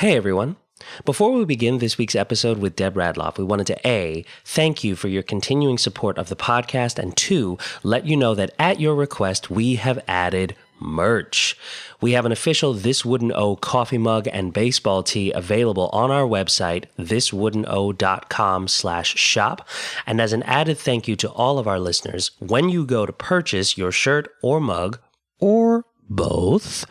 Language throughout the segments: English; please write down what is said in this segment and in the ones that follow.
Hey everyone. Before we begin this week's episode with Deb Radloff, we wanted to A, thank you for your continuing support of the podcast, and 2, let you know that at your request, we have added merch. We have an official This Wouldn't Owe coffee mug and baseball tee available on our website, thiswouldn'tow.com/shop. And as an added thank you to all of our listeners, when you go to purchase your shirt or mug, or both,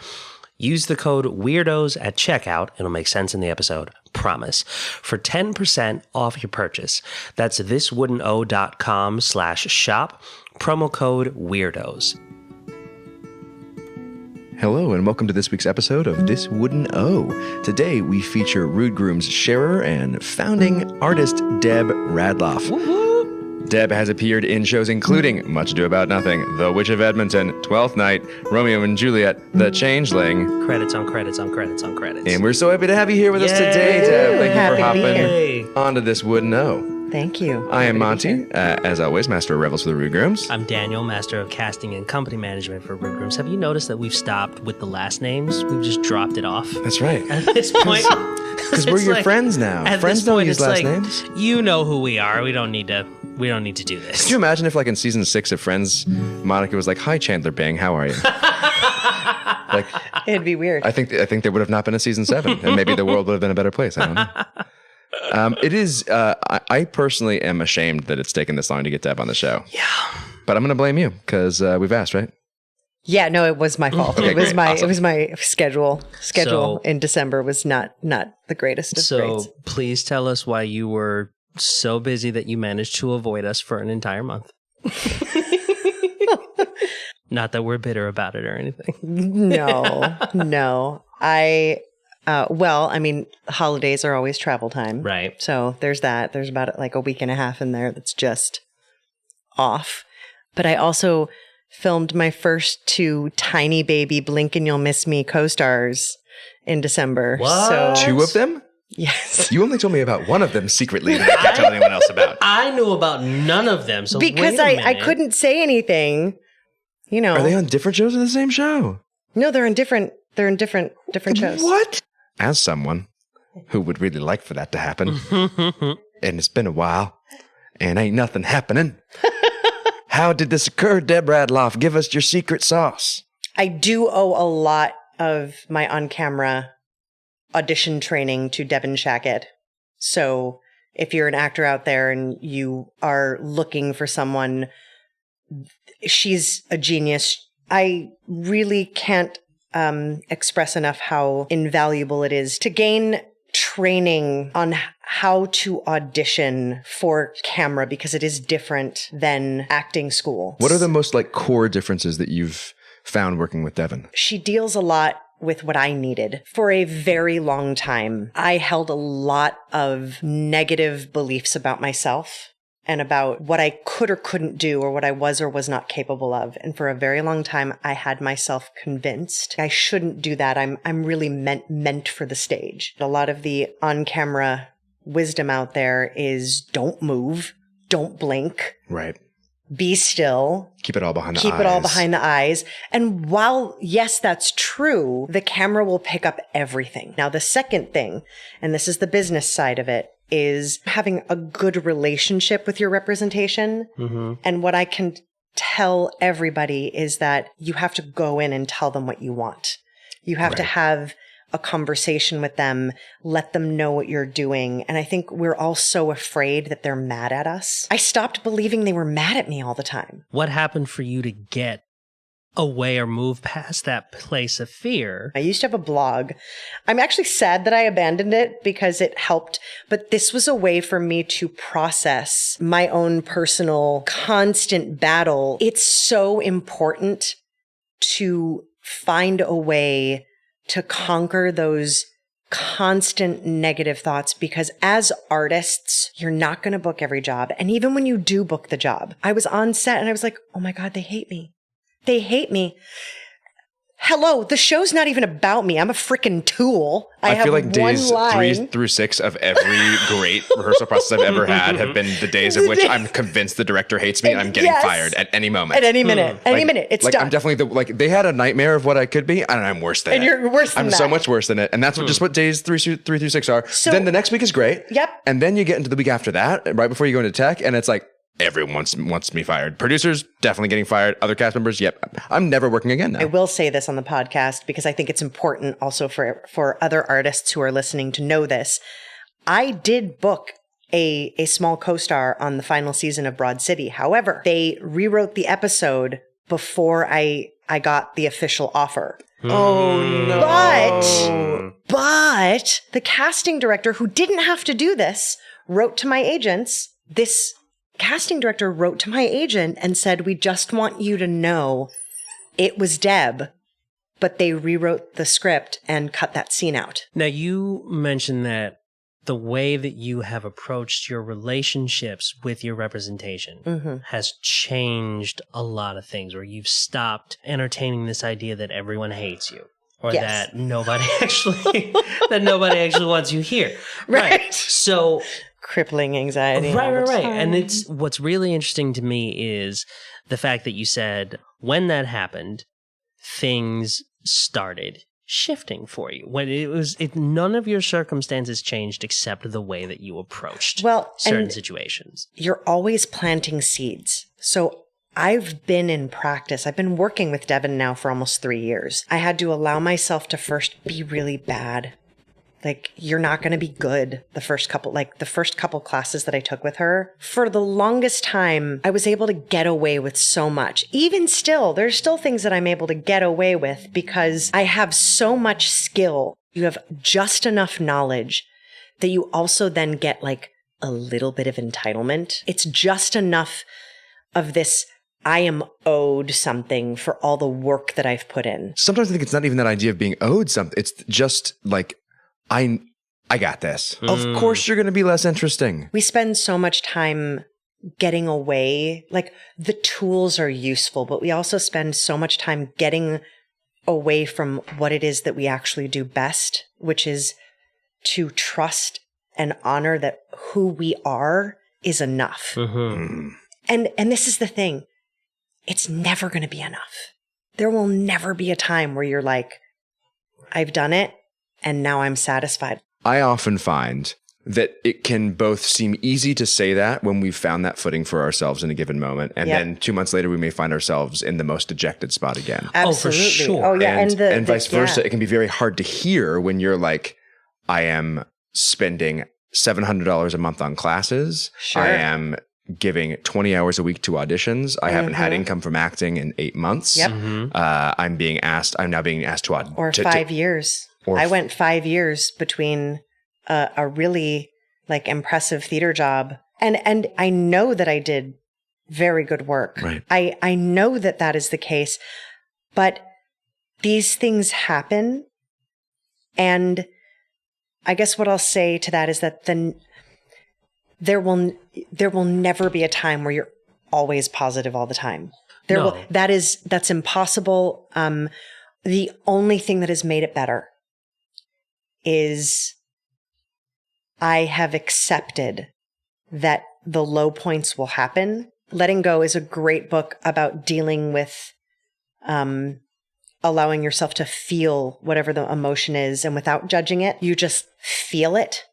use the code Weirdos at checkout. It'll make sense in the episode. Promise. For 10% off your purchase. That's thiswouldn'tow.com/shop. Promo code Weirdos. Hello and welcome to this week's episode of This Wouldn't Owe. Today we feature Rude Grooms sharer and founding artist Deb Radloff. Woo-hoo. Deb has appeared in shows including Much Ado About Nothing, The Witch of Edmonton, Twelfth Night, Romeo and Juliet, The Changeling. Credits on credits on credits on credits. And we're so happy to have you here with us today, Deb. Thank you for Happy to be hopping onto This Wouldn't Owe. Thank you. I am Monty, as always, Master of Revels for the Rude Grooms. I'm Daniel, Master of Casting and Company Management for Rude Grooms. Have you noticed that we've stopped with the last names? We've just dropped it off. That's right. At this point, Because we're your friends now. Friends don't use last names. You know who we are. We don't need to do this. Could you imagine if, like, in season 6 of Friends, Monica was like, "Hi, Chandler Bing, how are you?" Like, It'd be weird. I think there would have not been a season 7, and maybe the world would have been a better place. I don't know. It is. I personally am ashamed that it's taken this long to get Deb on the show. Yeah, but I'm going to blame you because we've asked, right? Yeah, no, it was my fault. Okay, it was great. my Awesome. it was my schedule. So- In December was not the greatest of so grades. please tell us why you were so busy that you managed to avoid us for an entire month. Not that we're bitter about it or anything. No. I mean, holidays are always travel time. Right. So there's that. There's about like a week and a half in there that's just off. But I also filmed my first 2 tiny baby Blink and You'll Miss Me co-stars in December. What? So 2 of them? yes. You only told me about one of them secretly that I can't tell anyone else about. I knew about none of them. So Because wait a I minute. couldn't say anything. You know. Are they on different shows or the same show? No, they're in different shows. What? As someone who would really like for that to happen, and it's been a while, and ain't nothing happening. How did this occur, Deb Radloff? Give us your secret sauce. I do owe a lot of my on-camera audition training to Devin Shackett. So if you're an actor out there and you are looking for someone, she's a genius. I really can't express enough how invaluable it is to gain training on how to audition for camera because it is different than acting school. What are the most core differences that you've found working with Devin? She deals a lot with what I needed. For a very long time, I held a lot of negative beliefs about myself and about what I could or couldn't do or what I was or was not capable of. And for a very long time, I had myself convinced I shouldn't do that. I'm really meant for the stage. A lot of the on-camera wisdom out there is don't move, don't blink, Right. be still. Keep it all behind the eyes. Keep it all behind the eyes. And while, yes, that's true, the camera will pick up everything. Now, the second thing, and this is the business side of it, is having a good relationship with your representation. Mm-hmm. And what I can tell everybody is that you have to go in and tell them what you want. You have to have a conversation with them, let them know what you're doing. And I think we're all so afraid that they're mad at us. I stopped believing they were mad at me all the time. What happened for you to get away or move past that place of fear? I used to have a blog. I'm actually sad that I abandoned it because it helped, but this was a way for me to process my own personal constant battle. It's so important to find a way to conquer those constant negative thoughts because as artists, you're not going to book every job. And even when you do book the job, I was on set and I was like, oh my God, they hate me. They hate me. Hello, the show's not even about me. I'm a freaking tool. I have feel like one days line. 3 through 6 of every great rehearsal process I've ever had have been the days of which I'm convinced the director hates me and I'm getting fired at any moment. At any minute. Any minute. It's like done. I'm definitely they had a nightmare of what I could be, and I'm worse than it. And you're worse than I'm that. so much worse than it. And that's just what days 3 through 6 are. So- then the next week is great. Yep. And then you get into the week after that, right before you go into tech, and it's like, everyone wants me fired. Producers definitely getting fired. Other cast members, yep. I'm never working again now. I will say this on the podcast because I think it's important also for other artists who are listening to know this. I did book a small co-star on the final season of Broad City. However, they rewrote the episode before I got the official offer. Oh no. But the casting director, who didn't have to do this, wrote to my agents. This casting director wrote to my agent and said, we just want you to know it was Deb, but they rewrote the script and cut that scene out. Now, you mentioned that the way that you have approached your relationships with your representation has changed a lot of things, where you've stopped entertaining this idea that everyone hates you, or that nobody actually wants you here. Right. So crippling anxiety. Right. And it's what's really interesting to me is the fact that you said when that happened, things started shifting for you. When none of your circumstances changed except the way that you approached certain situations. You're always planting seeds. So I've been in practice. I've been working with Devin now for almost 3 years. I had to allow myself to first be really bad. Like, you're not going to be good the first couple classes that I took with her. For the longest time, I was able to get away with so much. Even still, there's still things that I'm able to get away with because I have so much skill. You have just enough knowledge that you also then get like a little bit of entitlement. It's just enough of this, I am owed something for all the work that I've put in. Sometimes I think it's not even that idea of being owed something. It's just like, I got this. Of course you're going to be less interesting. We spend so much time getting away. Like, the tools are useful, but we also spend so much time getting away from what it is that we actually do best, which is to trust and honor that who we are is enough. And this is the thing. It's never going to be enough. There will never be a time where you're like, I've done it, and now I'm satisfied. I often find that it can both seem easy to say that when we've found that footing for ourselves in a given moment. And then 2 months later, we may find ourselves in the most dejected spot again. Absolutely. Oh, for sure. Oh, yeah. And vice versa. It can be very hard to hear when you're like, I am spending $700 a month on classes. Sure. I am giving 20 hours a week to auditions. I haven't had income from acting in 8 months. Yep. I'm now being asked to audition. Or 5 years. I went 5 years between a really like impressive theater job. And I know that I did very good work. Right. I know that is the case, but these things happen. And I guess what I'll say to that is that there will never be a time where you're always positive all the time. That's impossible. The only thing that has made it better is I have accepted that the low points will happen. Letting Go is a great book about dealing with allowing yourself to feel whatever the emotion is, and without judging it, you just feel it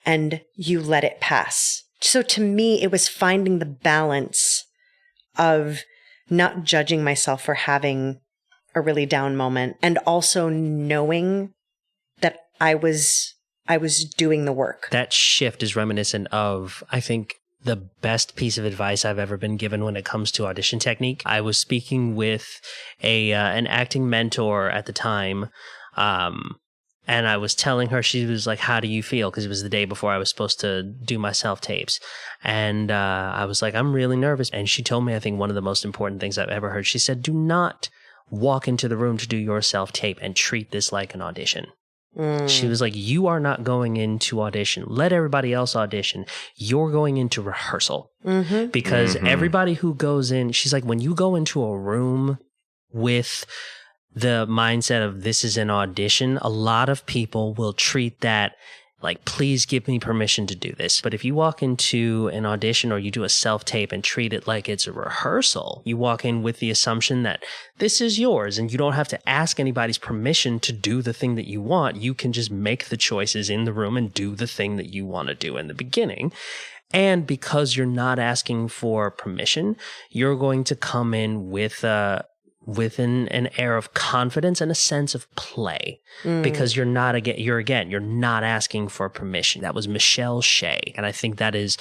and you let it pass. So to me, it was finding the balance of not judging myself for having a really down moment, and also knowing that I was doing the work. That shift is reminiscent of, I think, the best piece of advice I've ever been given when it comes to audition technique. I was speaking with an acting mentor at the time, and I was telling her, she was like, how do you feel? Because it was the day before I was supposed to do my self-tapes. And I was like, I'm really nervous. And she told me, I think, one of the most important things I've ever heard. She said, do not walk into the room to do your self-tape and treat this like an audition. She was like, you are not going into audition. Let everybody else audition. You're going into rehearsal. Because everybody who goes in, she's like, when you go into a room with the mindset of this is an audition, a lot of people will treat that like, please give me permission to do this. But if you walk into an audition or you do a self-tape and treat it like it's a rehearsal, you walk in with the assumption that this is yours and you don't have to ask anybody's permission to do the thing that you want. You can just make the choices in the room and do the thing that you want to do in the beginning. And because you're not asking for permission, you're going to come in with an air of confidence and a sense of play, because you're not asking for permission. That was Michelle Shea. And I think that is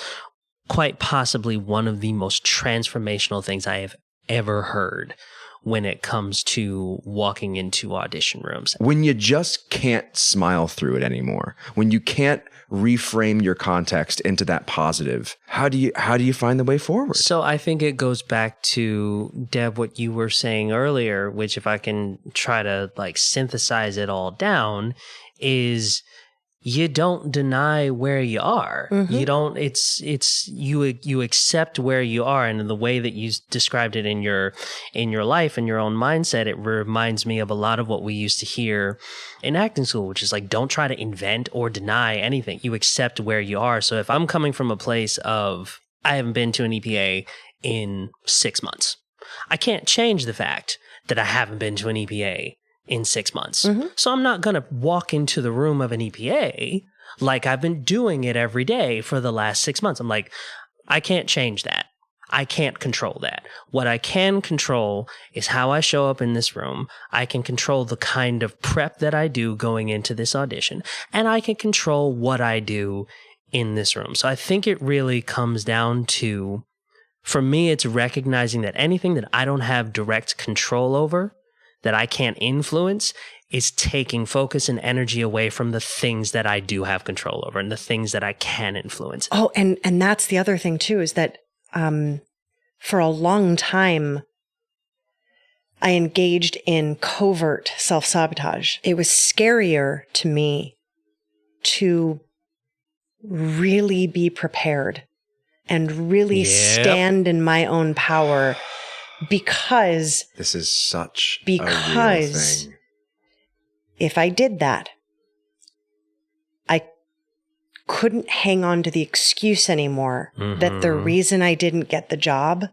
quite possibly one of the most transformational things I have ever heard when it comes to walking into audition rooms. When you just can't smile through it anymore, when you can't reframe your context into that positive, how do you find the way forward? So I think it goes back to, Deb, what you were saying earlier, which if I can try to like synthesize it all down, is you don't deny where you are. You don't, you accept where you are. And in the way that you described it in your life and your own mindset, it reminds me of a lot of what we used to hear in acting school, which is like, don't try to invent or deny anything. You accept where you are. So if I'm coming from a place of, I haven't been to an EPA in 6 months, I can't change the fact that I haven't been to an EPA in 6 months. So I'm not going to walk into the room of an EPA like I've been doing it every day for the last 6 months. I'm like, I can't change that. I can't control that. What I can control is how I show up in this room. I can control the kind of prep that I do going into this audition, and I can control what I do in this room. So I think it really comes down to, for me, it's recognizing that anything that I don't have direct control over, that I can't influence, is taking focus and energy away from the things that I do have control over and the things that I can influence. Oh, and that's the other thing too, is that for a long time, I engaged in covert self-sabotage. It was scarier to me to really be prepared and really stand in my own power. Because this is such a real thing. If I did that, I couldn't hang on to the excuse anymore that the reason I didn't get the job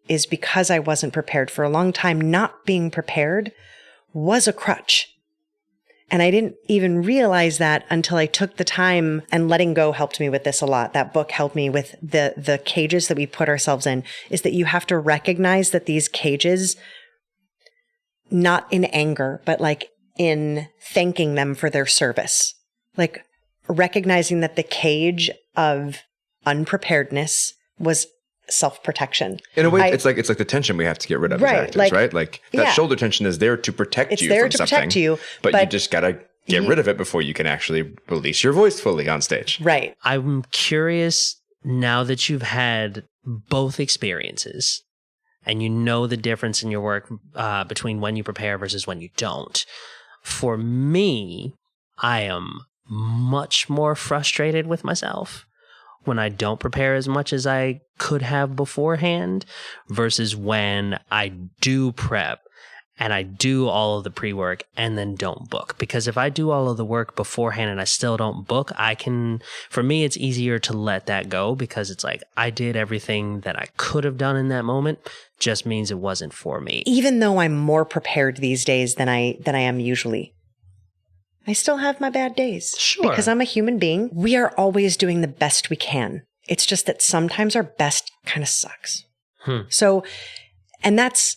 is because I wasn't prepared. For a long time, not being prepared was a crutch. And I didn't even realize that until I took the time, and letting go helped me with this a lot. That book helped me with the cages that we put ourselves in, is that you have to recognize that these cages, not in anger, but like in thanking them for their service, like recognizing that the cage of unpreparedness was self-protection. In a way, it's like the tension we have to get rid of as actors, right? Like that shoulder tension is there to protect you from something. Protect you, but you just got to get rid of it before you can actually release your voice fully on stage. Right. I'm curious, now that you've had both experiences and you know the difference in your work between when you prepare versus when you don't. For me, I am much more frustrated with myself when I don't prepare as much as I could have beforehand versus when I do prep and I do all of the pre-work and then don't book. Because if I do all of the work beforehand and I still don't book, for me, it's easier to let that go, because it's like, I did everything that I could have done in that moment, just means it wasn't for me. Even though I'm more prepared these days than I am usually, I still have my bad days. Sure. Because I'm a human being. We are always doing the best we can. It's just that sometimes our best kind of sucks. So, and that's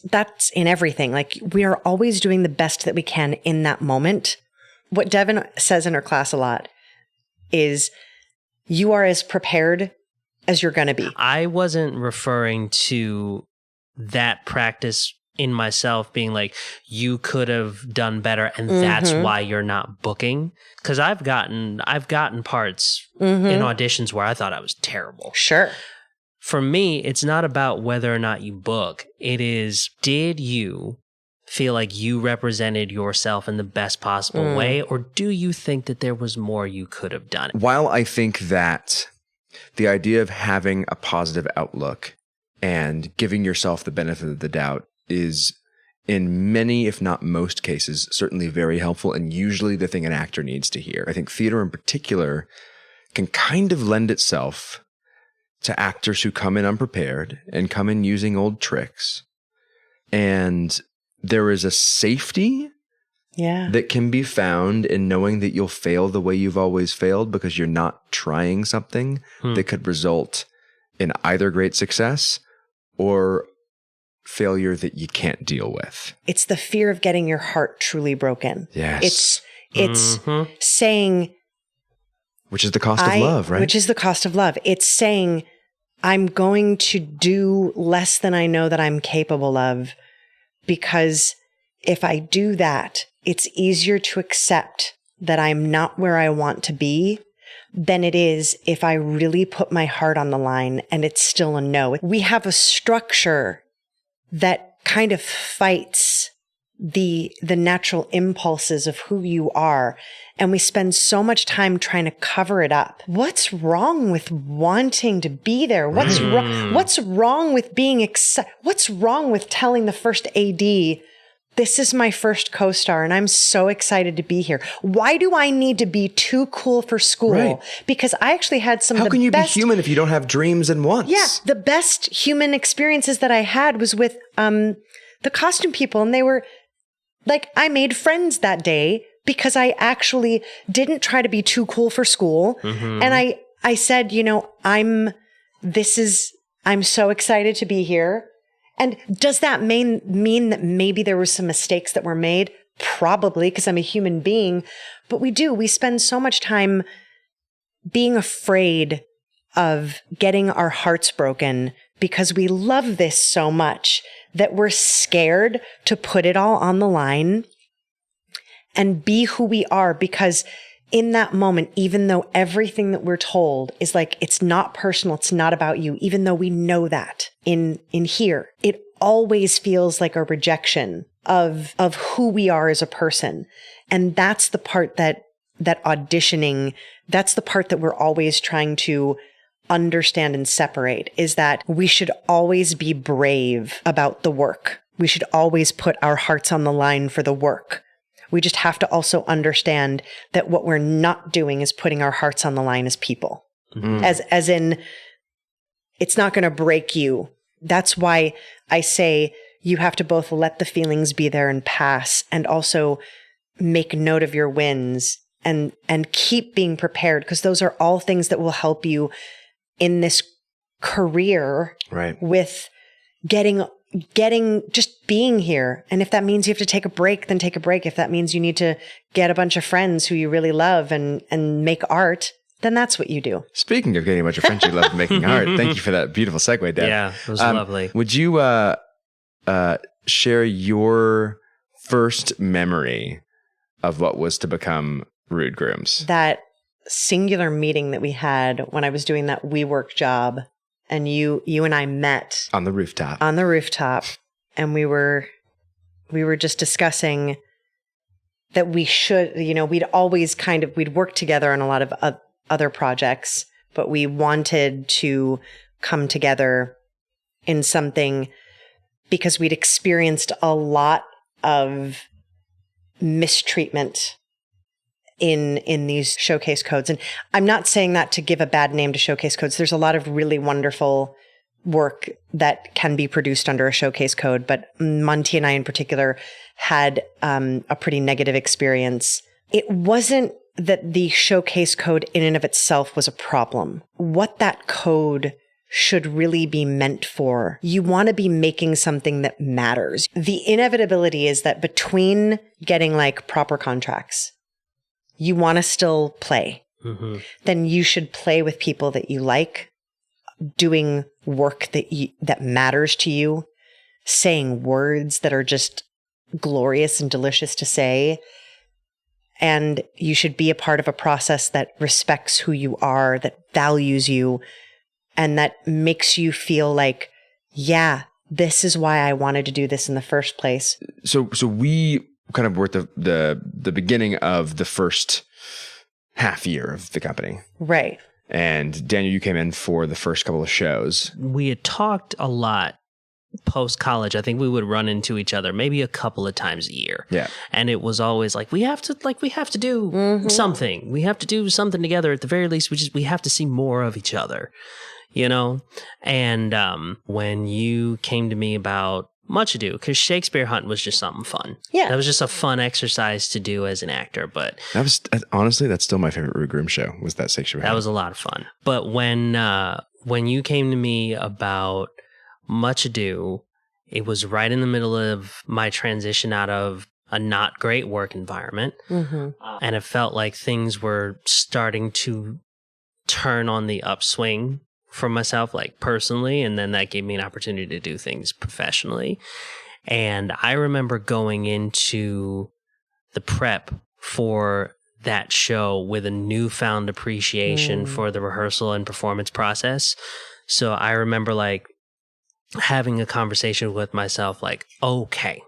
in everything. Like, we are always doing the best that we can in that moment. What Devin says in her class a lot is, you are as prepared as you're going to be. I wasn't referring to that practice in myself being like, you could have done better and that's why you're not booking. Because I've gotten parts in auditions where I thought I was terrible. Sure. For me, it's not about whether or not you book. It is, did you feel like you represented yourself in the best possible way, or do you think that there was more you could have done? While I think that the idea of having a positive outlook and giving yourself the benefit of the doubt is in many, if not most cases, certainly very helpful and usually the thing an actor needs to hear. I think theater in particular can kind of lend itself to actors who come in unprepared and come in using old tricks. And there is a safety that can be found in knowing that you'll fail the way you've always failed because you're not trying something that could result in either great success or failure that you can't deal with. It's the fear of getting your heart truly broken. Yes. It's saying... Which is the cost of love, right? Which is the cost of love. It's saying, I'm going to do less than I know that I'm capable of, because if I do that, it's easier to accept that I'm not where I want to be than it is if I really put my heart on the line and it's still a no. We have a structure that kind of fights the natural impulses of who you are. And we spend so much time trying to cover it up. What's wrong with wanting to be there? What's wrong? What's wrong with being what's wrong with telling the first AD, this is my first co-star and I'm so excited to be here? Why do I need to be too cool for school? Right. Because I actually had some of the best... How can you be human if you don't have dreams and wants? Yeah. The best human experiences that I had was with the costume people. And they were like, I made friends that day because I actually didn't try to be too cool for school. And I said, you know, I'm so excited to be here. And does that mean that maybe there were some mistakes that were made? Probably, because I'm a human being. But we spend so much time being afraid of getting our hearts broken because we love this so much that we're scared to put it all on the line and be who we are. Because in that moment, even though everything that we're told is like, it's not personal, it's not about you, even though we know that in here, it always feels like a rejection of who we are as a person. And that's the part that auditioning, that's the part that we're always trying to understand and separate, is that we should always be brave about the work. We should always put our hearts on the line for the work. We just have to also understand that what we're not doing is putting our hearts on the line as people. As in, it's not going to break you. That's why I say you have to both let the feelings be there and pass, and also make note of your wins and keep being prepared, because those are all things that will help you in this career, right, with getting just being here. And if that means you have to take a break, then take a break. If that means you need to get a bunch of friends who you really love and make art, then that's what you do. Speaking of getting a bunch of friends you love making art, thank you for that beautiful segue, Deb. Yeah, it was lovely. Would you share your first memory of what was to become Rude Grooms? That singular meeting that we had when I was doing that WeWork job, and you and I met on the rooftop. And we were just discussing that we should, we'd worked together on a lot of other projects, but we wanted to come together in something because we'd experienced a lot of mistreatment in these showcase codes. And I'm not saying that to give a bad name to showcase codes. There's a lot of really wonderful work that can be produced under a showcase code, but Monty and I in particular had a pretty negative experience. It wasn't that the showcase code in and of itself was a problem. What that code should really be meant for, you want to be making something that matters. The inevitability is that between getting like proper contracts, you want to still play. Then you should play with people that you like, doing work that matters to you, saying words that are just glorious and delicious to say. And you should be a part of a process that respects who you are, that values you, and that makes you feel like, yeah, this is why I wanted to do this in the first place. So we kind of were at the beginning of the first half year of the company. Right. And Daniel, you came in for the first couple of shows. We had talked a lot post-college, I think we would run into each other maybe a couple of times a year. Yeah. And it was always like, we have to do something. We have to do something together at the very least, which is we have to see more of each other, you know? And when you came to me about Much Ado, because Shakespeare Hunt was just something fun. Yeah. That was just a fun exercise to do as an actor. But That was, honestly, that's still my favorite Grooms show, was that Shakespeare Hunt. that was a lot of fun. But when you came to me about Much Ado, it was right in the middle of my transition out of a not great work environment. And it felt like things were starting to turn on the upswing for myself, like personally. And then that gave me an opportunity to do things professionally. And I remember going into the prep for that show with a newfound appreciation for the rehearsal and performance process. So I remember like having a conversation with myself, like, okay,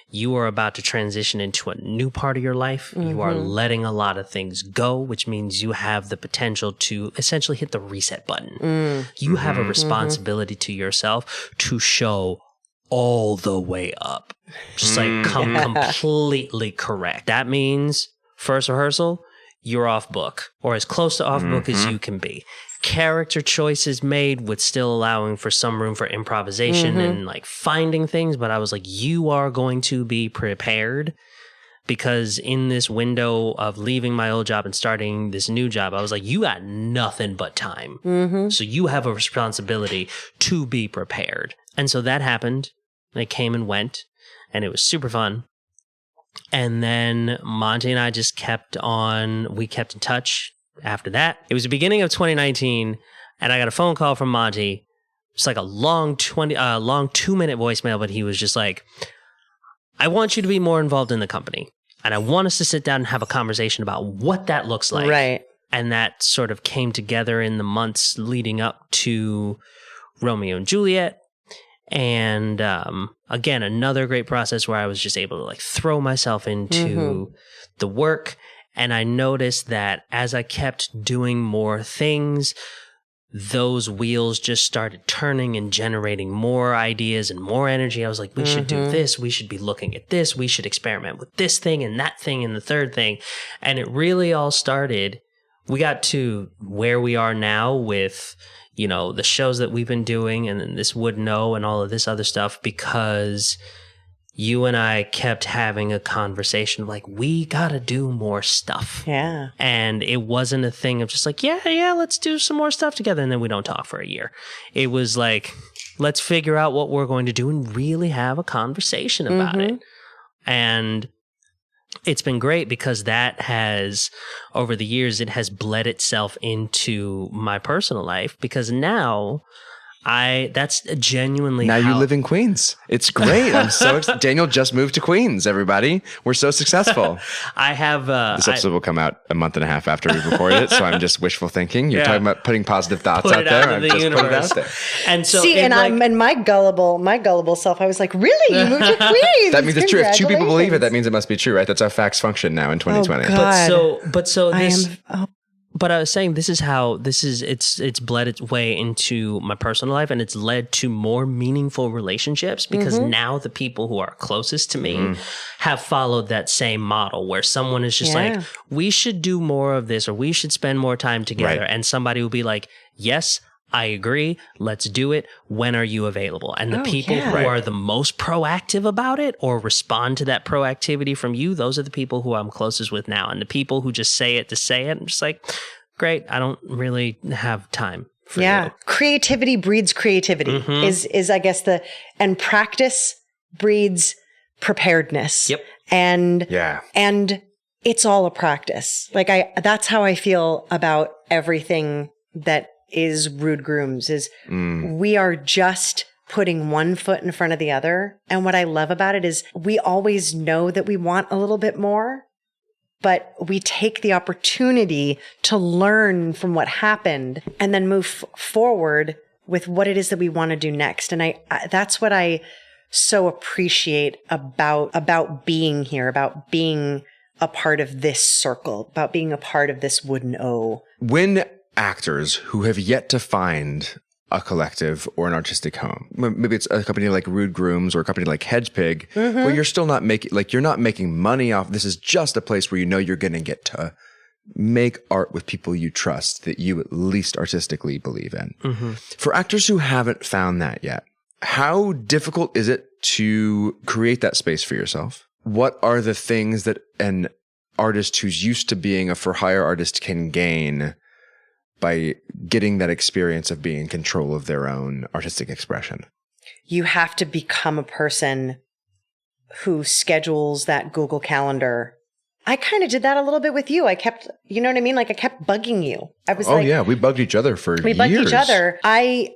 you are about to transition into a new part of your life. You are letting a lot of things go, which means you have the potential to essentially hit the reset button. You have a responsibility to yourself to show all the way up. Just like come completely correct. That means first rehearsal, you're off book, or as close to off book as you can be. Character choices made with still allowing for some room for improvisation and like finding things. But I was like, you are going to be prepared, because in this window of leaving my old job and starting this new job, I was like, you got nothing but time. So you have a responsibility to be prepared. And so that happened. And it came and went, and it was super fun. And then Monty and I just kept in touch after that. It was the beginning of 2019, and I got a phone call from Monty. It's like a long 2-minute voicemail, but he was just like, I want you to be more involved in the company, and I want us to sit down and have a conversation about what that looks like. Right. And that sort of came together in the months leading up to Romeo and Juliet. And again, another great process where I was just able to like throw myself into the work. And I noticed that as I kept doing more things, those wheels just started turning and generating more ideas and more energy. I was like, we should do this. We should be looking at this. We should experiment with this thing and that thing and the third thing. And it really all started. We got to where we are now with, you know, the shows that we've been doing and then this Would Know and all of this other stuff, because you and I kept having a conversation like, we got to do more stuff. Yeah. And it wasn't a thing of just like, yeah, let's do some more stuff together. And then we don't talk for a year. It was like, let's figure out what we're going to do and really have a conversation about it. And it's been great because that has, over the years, it has bled itself into my personal life, because now that's genuinely now you live in Queens. It's great. I'm so excited. Daniel just moved to Queens, everybody. We're so successful. I have... this episode will come out a month and a half after we've recorded it, so I'm just wishful thinking. You're talking about putting positive thoughts out there. I'm just putting it out there. And so, see, and my gullible self, I was like, really? You moved to Queens? That means it's true. If 2 people believe it, that means it must be true, right? That's how facts function now in 2020. But I was saying, it's bled its way into my personal life, and it's led to more meaningful relationships, because now the people who are closest to me have followed that same model where someone is just like, we should do more of this, or we should spend more time together. Right. And somebody will be like, yes, I agree. Let's do it. When are you available? And the people who are the most proactive about it or respond to that proactivity from you, those are the people who I'm closest with now. And the people who just say it to say it, I'm just like, great, I don't really have time for you. Creativity breeds creativity is I guess and practice breeds preparedness. Yep. And it's all a practice. Like that's how I feel about everything that is Rude Grooms, is we are just putting one foot in front of the other. And what I love about it is we always know that we want a little bit more, but we take the opportunity to learn from what happened and then move forward with what it is that we want to do next. And that's what I so appreciate about being here, about being a part of this circle, about being a part of this Would Know. When actors who have yet to find a collective or an artistic home. Maybe it's a company like Rude Grooms or a company like Hedgepig, where you're still not making, like, you're not making money off. This is just a place where you know you're going to get to make art with people you trust that you at least artistically believe in. For actors who haven't found that yet, how difficult is it to create that space for yourself? What are the things that an artist who's used to being a for-hire artist can gain by getting that experience of being in control of their own artistic expression? You have to become a person who schedules that Google Calendar. I kind of did that a little bit with you. I kept, you know what I mean? Like, I kept bugging you. I was like, yeah, we bugged each other for years. We bugged each other. I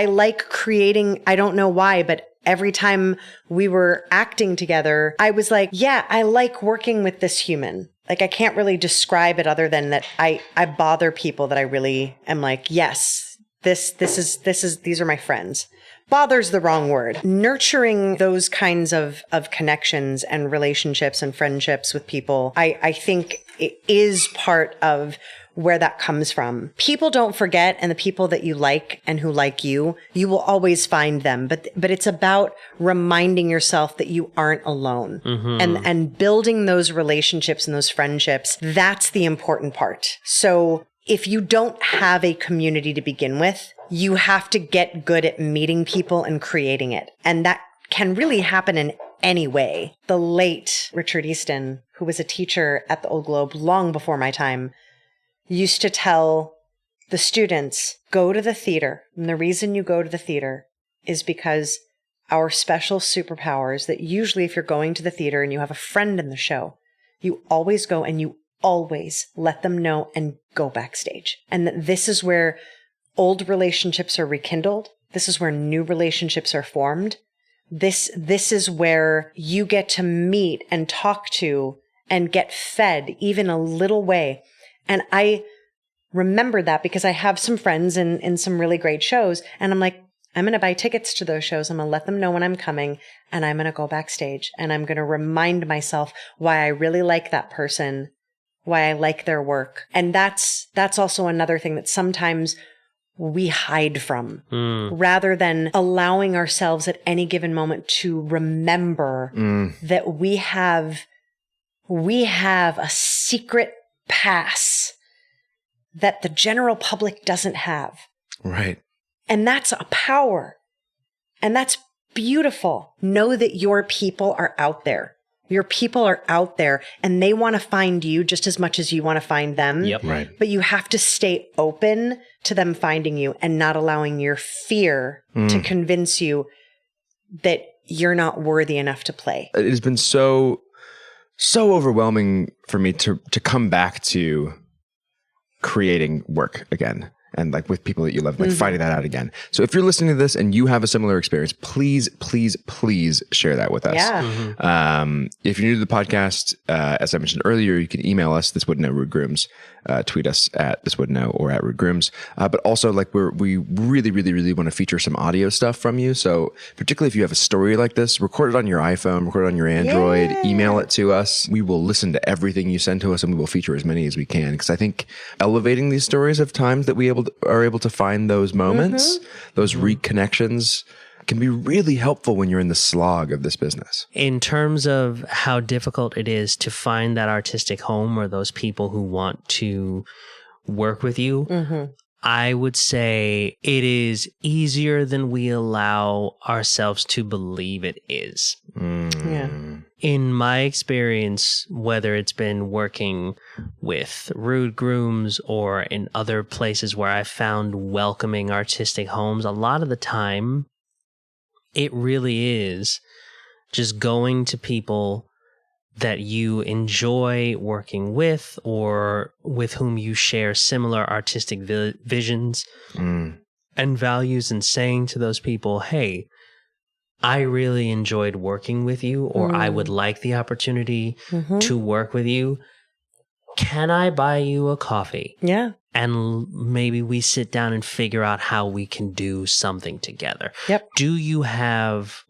like creating, I don't know why, but every time we were acting together, I was like, yeah, I like working with this human. Like, I can't really describe it other than that I bother people that I really am like, yes, these are my friends. Bother's the wrong word. Nurturing those kinds of connections and relationships and friendships with people, I think it is part of where that comes from. People don't forget, and the people that you like and who like you will always find them. But it's about reminding yourself that you aren't alone, and building those relationships and those friendships. That's the important part. So if you don't have a community to begin with, you have to get good at meeting people and creating it. And that can really happen in any way. The late Richard Easton, who was a teacher at the Old Globe long before my time, used to tell the students, go to the theater. And the reason you go to the theater is because our special superpowers, that usually if you're going to the theater and you have a friend in the show, you always go and you always let them know and go backstage. And this is where old relationships are rekindled. This is where new relationships are formed. This is where you get to meet and talk to and get fed even a little way. And I remember that because I have some friends in some really great shows, and I'm like, I'm going to buy tickets to those shows. I'm going to let them know when I'm coming, and I'm going to go backstage, and I'm going to remind myself why I really like that person, why I like their work. And that's also another thing that sometimes we hide from, rather than allowing ourselves at any given moment to remember that we have a secret pass that the general public doesn't have. Right. And that's a power. And that's beautiful. Know that your people are out there. Your people are out there, and they want to find you just as much as you want to find them. Yep. Right. But you have to stay open to them finding you and not allowing your fear to convince you that you're not worthy enough to play. It has been so overwhelming for me to come back to creating work again, and like with people that you love, like finding that out again. So if you're listening to this and you have a similar experience, please share that with us. Yeah. If you're new to the podcast, as I mentioned earlier, you can email us, This Wouldn't Know Rude Grooms, tweet us at This Wouldn't Know or at Rude Grooms. But also, like, we really want to feature some audio stuff from you. So particularly if you have a story like this, record it on your iPhone, record it on your Android, email it to us. We will listen to everything you send to us, and we will feature as many as we can. Because I think elevating these stories of times that we are able to find those moments, those reconnections, can be really helpful when you're in the slog of this business. In terms of how difficult it is to find that artistic home or those people who want to work with you, I would say it is easier than we allow ourselves to believe it is. Yeah. In my experience, whether it's been working with Rude Grooms or in other places where I've found welcoming artistic homes, a lot of the time, it really is just going to people that you enjoy working with or with whom you share similar artistic visions and values, and saying to those people, hey, I really enjoyed working with you, or I would like the opportunity to work with you. Can I buy you a coffee? Yeah. And maybe we sit down and figure out how we can do something together. Yep.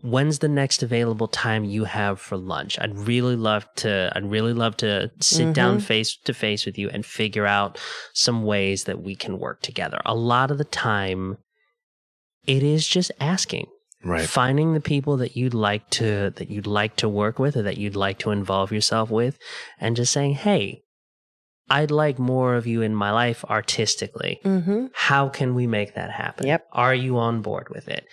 When's the next available time you have for lunch? I'd really love to sit down face to face with you and figure out some ways that we can work together. A lot of the time, it is just asking. Right. Finding the people that you'd like to work with or that you'd like to involve yourself with, and just saying, hey, I'd like more of you in my life artistically. Mm-hmm. How can we make that happen? Yep. Are you on board with it?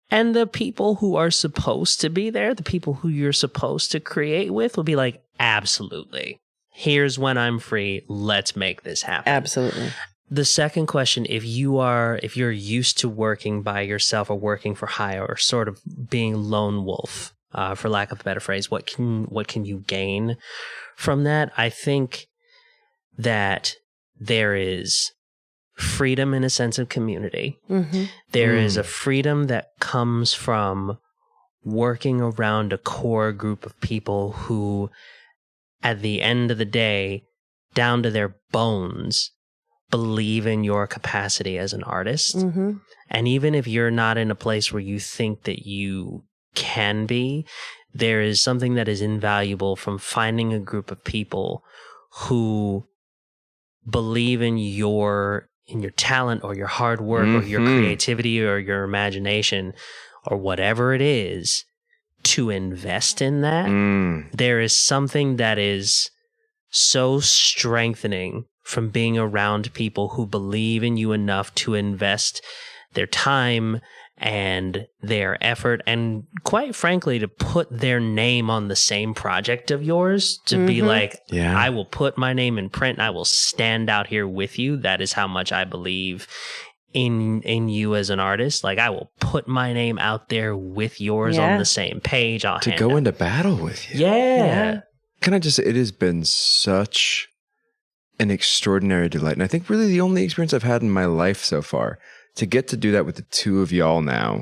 And the people who are supposed to be there, the people who you're supposed to create with, will be like, absolutely. Here's when I'm free. Let's make this happen. Absolutely. The second question, if you're used to working by yourself or working for hire or sort of being lone wolf, for lack of a better phrase, what can you gain from that? I think that there is freedom in a sense of community. Mm-hmm. There is a freedom that comes from working around a core group of people who, at the end of the day, down to their bones, believe in your capacity as an artist. Mm-hmm. And even if you're not in a place where you think that you can be, there is something that is invaluable from finding a group of people who believe in your talent or your hard work or your creativity or your imagination or whatever it is, to invest in that. There is something that is so strengthening from being around people who believe in you enough to invest their time and their effort, and quite frankly, to put their name on the same project of yours, to be like, I will put my name in print. I will stand out here with you. That is how much I believe in you as an artist. Like, I will put my name out there with yours on the same page. I'll to go into battle with you. Yeah. Can I just say, it has been such an extraordinary delight. And I think really the only experience I've had in my life so far, to get to do that with the two of y'all now,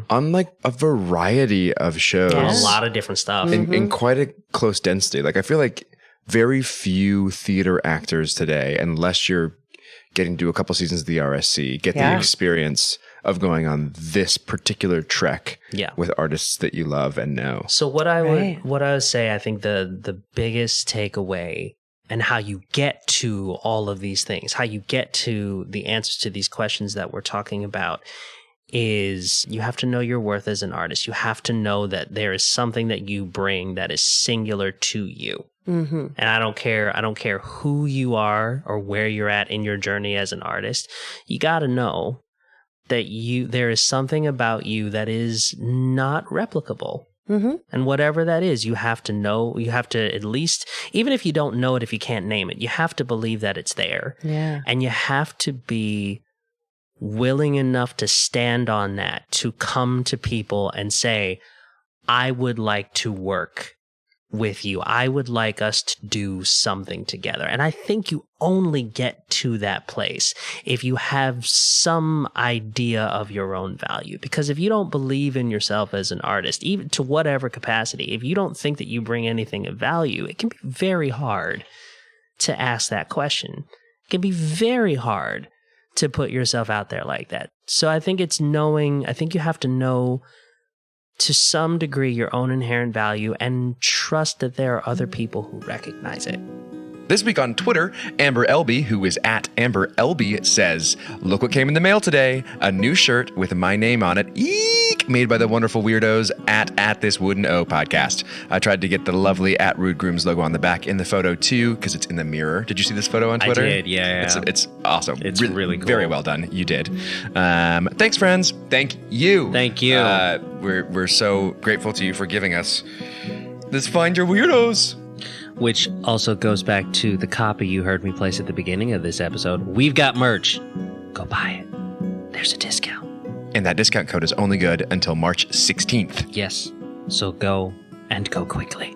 on like a variety of shows. A lot of different stuff. In quite a close density. Like, I feel like very few theater actors today, unless you're getting to do a couple seasons of the RSC, get the experience of going on this particular trek with artists that you love and know. So what I would say, I think the biggest takeaway, and how you get to all of these things, how you get to the answers to these questions that we're talking about, is you have to know your worth as an artist. You have to know that there is something that you bring that is singular to you. And I don't care who you are or where you're at in your journey as an artist. You got to know that there is something about you that is not replicable. And whatever that is, you have to know, you have to at least, even if you don't know it, if you can't name it, you have to believe that it's there. Yeah. And you have to be willing enough to stand on that, to come to people and say, I would like to work with you. I would like us to do something together. And I think you only get to that place if you have some idea of your own value. Because if you don't believe in yourself as an artist, even to whatever capacity, if you don't think that you bring anything of value, it can be very hard to ask that question. It can be very hard to put yourself out there like that. So I think it's knowing, I think you have to know to some degree your own inherent value and trust that there are other people who recognize it. This week on Twitter, Amber Elby, who is at Amber Elby, says, "Look what came in the mail today. A new shirt with my name on it. Eek! Made by the wonderful Weirdos at This Wooden O podcast. I tried to get the lovely at Rude Grooms logo on the back in the photo too, because it's in the mirror. Did you see this photo on Twitter? I did, yeah. It's awesome. It's really cool. Very well done. You did. Thanks, friends. Thank you. Thank you. We're so grateful to you for giving us this Find Your Weirdos. Which also goes back to the copy you heard me place at the beginning of this episode. We've got merch. Go buy it. There's a discount. And that discount code is only good until March 16th. Yes. So go, and go quickly.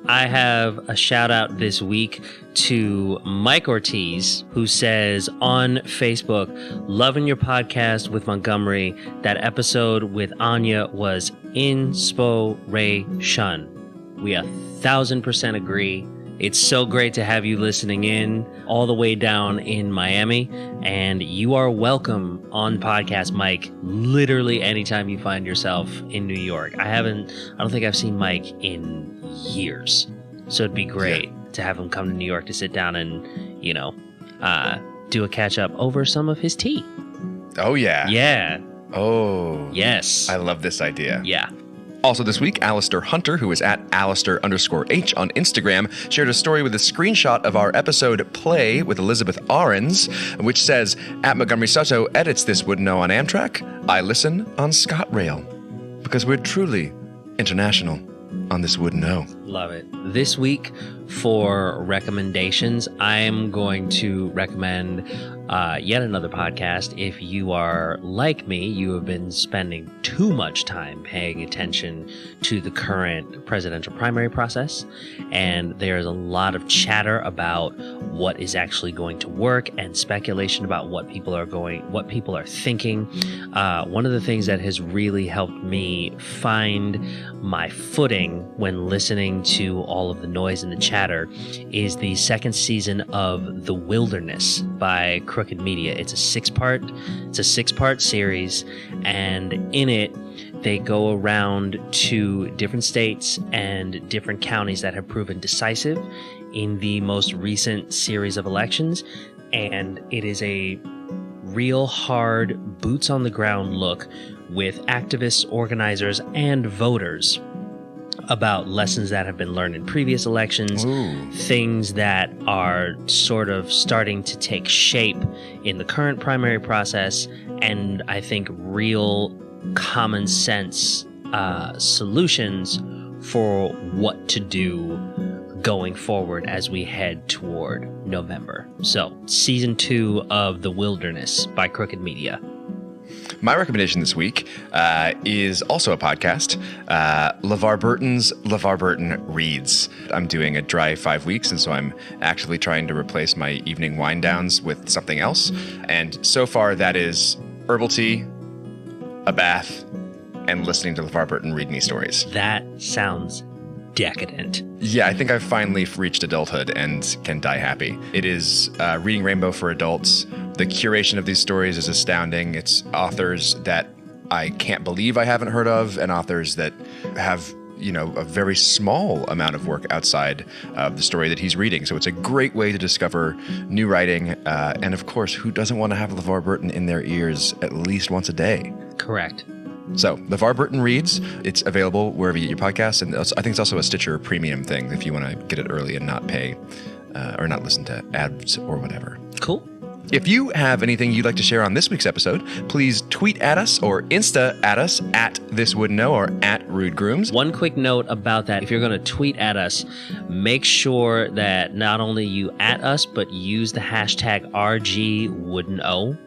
I have a shout out this week to Mike Ortiz, who says on Facebook, "Loving your podcast with Montgomery. That episode with Anya was inspiration." We 1,000% agree. It's so great to have you listening in all the way down in Miami, and you are welcome on Podcast Mike literally anytime you find yourself in New York. I don't think I've seen Mike in years, so it'd be great to have him come to New York to sit down and, do a catch up over some of his tea. Oh, yeah. Yeah. Oh. Yes. I love this idea. Yeah. Also this week, Alistair Hunter, who is at Alistair_H on Instagram, shared a story with a screenshot of our episode Play with Elizabeth Ahrens, which says, at Montgomery Soto edits This Wouldn't Know on Amtrak. I listen on ScotRail. Because we're truly international on This Wouldn't Know. Love it. This week for recommendations, I'm going to recommend yet another podcast. If you are like me, you have been spending too much time paying attention to the current presidential primary process, and there's a lot of chatter about what is actually going to work and speculation about what people are thinking. One of the things that has really helped me find my footing when listening to all of the noise and the chatter is the second season of The Wilderness by Crooked Media. It's a six-part series, and in it they go around to different states and different counties that have proven decisive in the most recent series of elections, and it is a real hard boots on the ground look with activists, organizers, and voters about lessons that have been learned in previous elections, things that are sort of starting to take shape in the current primary process, and I think real common sense solutions for what to do going forward as we head toward November. So, season 2 of The Wilderness by Crooked Media. My recommendation this week is also a podcast, LeVar Burton's LeVar Burton Reads. I'm doing a dry 5 weeks, and so I'm actively trying to replace my evening wind downs with something else. And so far, that is herbal tea, a bath, and listening to LeVar Burton read me stories. That sounds decadent. Yeah, I think I've finally reached adulthood and can die happy. It is Reading Rainbow for adults. The curation of these stories is astounding. It's authors that I can't believe I haven't heard of, and authors that have, a very small amount of work outside of the story that he's reading. So it's a great way to discover new writing. And of course, who doesn't want to have LeVar Burton in their ears at least once a day? Correct. So, LeVar Burton Reads, it's available wherever you get your podcasts, and I think it's also a Stitcher premium thing if you want to get it early and not pay or not listen to ads or whatever. Cool. If you have anything you'd like to share on this week's episode, please tweet at us or Insta at us at This Wouldn't Know or at Rude Grooms. One quick note about that. If you're going to tweet at us, make sure that not only you at us, but use the hashtag RGWouldn'tknow.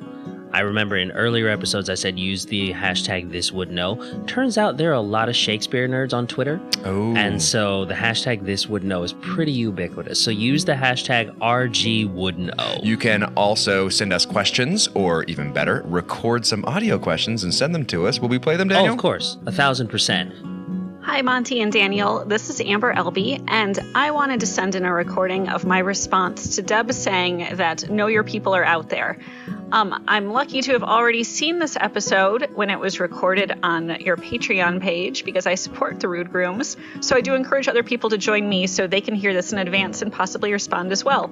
I remember in earlier episodes I said use the hashtag This Would Know. Turns out there are a lot of Shakespeare nerds on Twitter. Oh. And so the hashtag This Would Know is pretty ubiquitous. So use the hashtag RGWouldn'tknow. You can also send us questions, or even better, record some audio questions and send them to us. Will we play them, Daniel? Oh, of course. 1,000%. Hi, Monty and Daniel. This is Amber Elby, and I wanted to send in a recording of my response to Deb saying that know your people are out there. I'm lucky to have already seen this episode when it was recorded on your Patreon page because I support the Rude Grooms, so I do encourage other people to join me so they can hear this in advance and possibly respond as well.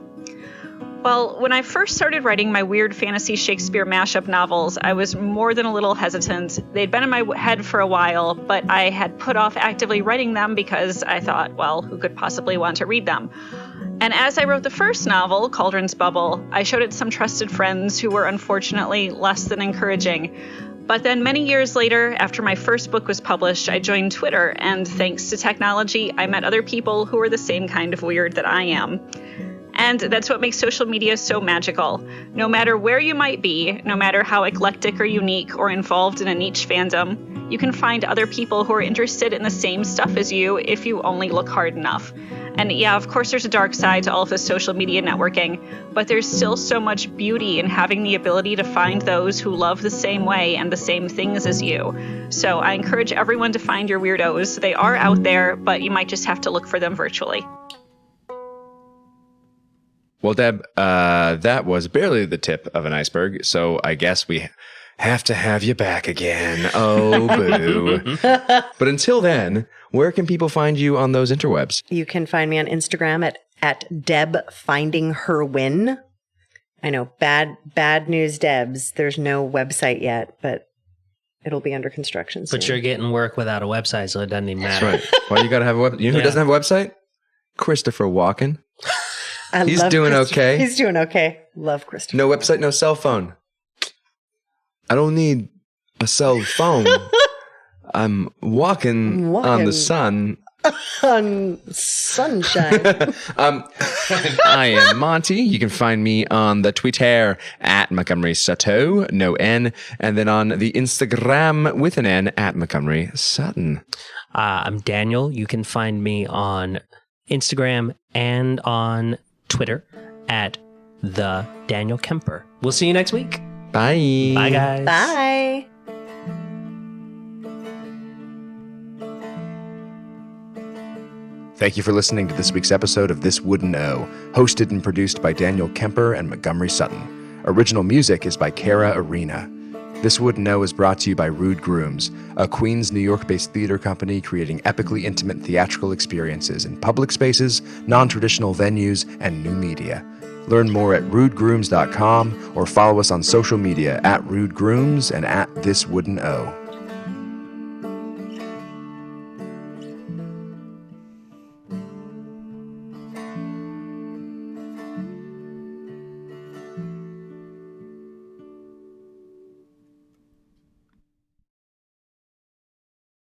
Well, when I first started writing my weird fantasy Shakespeare mashup novels, I was more than a little hesitant. They'd been in my head for a while, but I had put off actively writing them because I thought, well, who could possibly want to read them? And as I wrote the first novel, Cauldron's Bubble, I showed it to some trusted friends who were unfortunately less than encouraging. But then many years later, after my first book was published, I joined Twitter, and thanks to technology, I met other people who were the same kind of weird that I am. And that's what makes social media so magical. No matter where you might be, no matter how eclectic or unique or involved in a niche fandom, you can find other people who are interested in the same stuff as you if you only look hard enough. And yeah, of course there's a dark side to all of this social media networking, but there's still so much beauty in having the ability to find those who love the same way and the same things as you. So I encourage everyone to find your weirdos. They are out there, but you might just have to look for them virtually. Well, Deb, that was barely the tip of an iceberg, so I guess we have to have you back again. Oh, boo. But until then, where can people find you on those interwebs? You can find me on Instagram at DebFindingHerWin. I know, bad news, Debs. There's no website yet, but it'll be under construction soon. But you're getting work without a website, so it doesn't even matter. That's right. Well, you got to have a website. You know who doesn't have a website? Christopher Walken. He's doing okay. He's doing okay. Love Christopher. No website, no cell phone. I don't need a cell phone. I'm walking on the sun. On sunshine. I am Monty. You can find me on the Twitter at Montgomery Sato, no N, and then on the Instagram with an N at Montgomery Sutton. I'm Daniel. You can find me on Instagram and on Twitter at the Daniel Kemper. We'll see you next week. Bye. Bye, guys. Bye. Thank you for listening to this week's episode of This Wouldn't Know, hosted and produced by Daniel Kemper and Montgomery Sutton. Original music is by Kara Arena. This Wouldn't Know is brought to you by Rude Grooms, a Queens, New York-based theater company creating epically intimate theatrical experiences in public spaces, non-traditional venues, and new media. Learn more at rudegrooms.com or follow us on social media at Rude Grooms and at This Wouldn't Know.